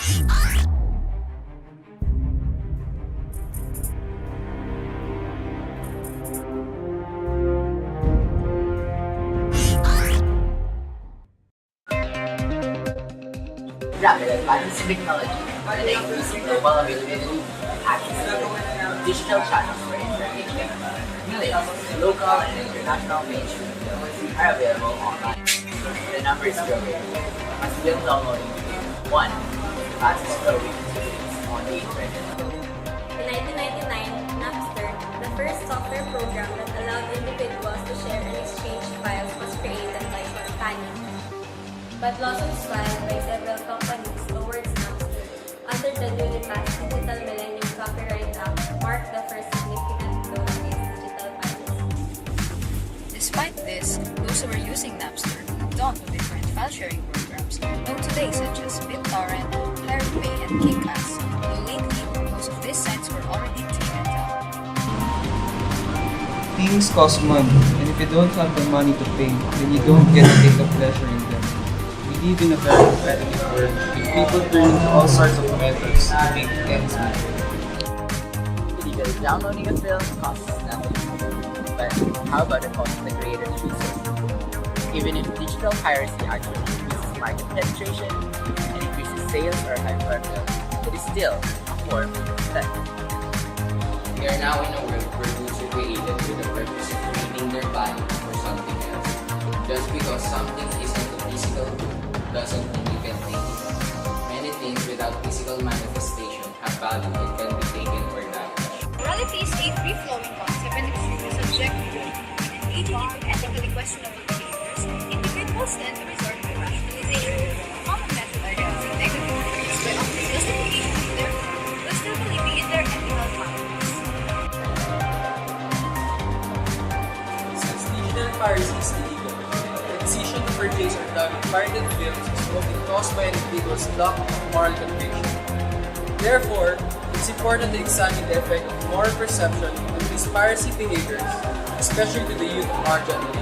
Rapid advances in technology and the increasing global availability and access to digital channels for engagement. Millions of local and international mainstream films are available online. The number is growing, as film downloading became one of the fastest growing activities on the internet. In 1999, Napster, the first software program that allowed individuals to share and exchange files, was created by Sean Canny. But lawsuits filed by several companies towards Napster under the newly passed Digital Millennium Copyright Act marked the first significant blow against digital piracy. Despite this, those who were using Napster moved on to different file-sharing programs known today such as BitTorrent, Pirate Bay, and Kick-Ass, though lately, most of these sites were already taken down. Things cost money, and if you don't have the money to pay, then you don't get to take a pleasure in them. We live in a very competitive world, with people turning to all sorts of methods to make ends meet. Illegal downloading a film costs nothing. But how about the cost of the creator's resources? Even if digital piracy actually increases market penetration and increases sales or hype for a film, it is still a form of theft. We are now in a world where goods are created with the purpose of trading their value for something else. Just because something isn't a physical good doesn't mean you can take it. Many things without physical manifestation have value that can be taken or damaged. Morality is a free-flowing concept and extremely subjective. Engaging in ethically questionable behaviors, individuals tend to resort to rationalization, a common method of reducing negative beliefs by offering justification to their but still believing in their ethical findings. Since digital piracy is illegal, the decision to purchase or download pirated films is often caused by an individual's lack of moral conviction. Therefore, it's important to examine the effect of moral perception on these piracy behaviors, especially to the youth of our generation.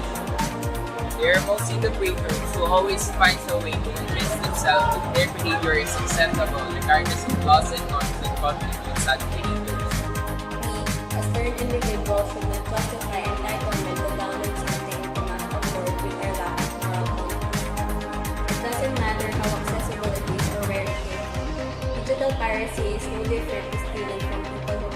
There are mostly the breakers who always find a way to convince themselves that their behavior is acceptable regardless of laws and norms that conflict with such behaviors. We, as third individuals, should not justify entitlement to download something we cannot afford with our lack of moral compass. It doesn't matter how accessible it is or where it is. Digital piracy is no different to stealing from people who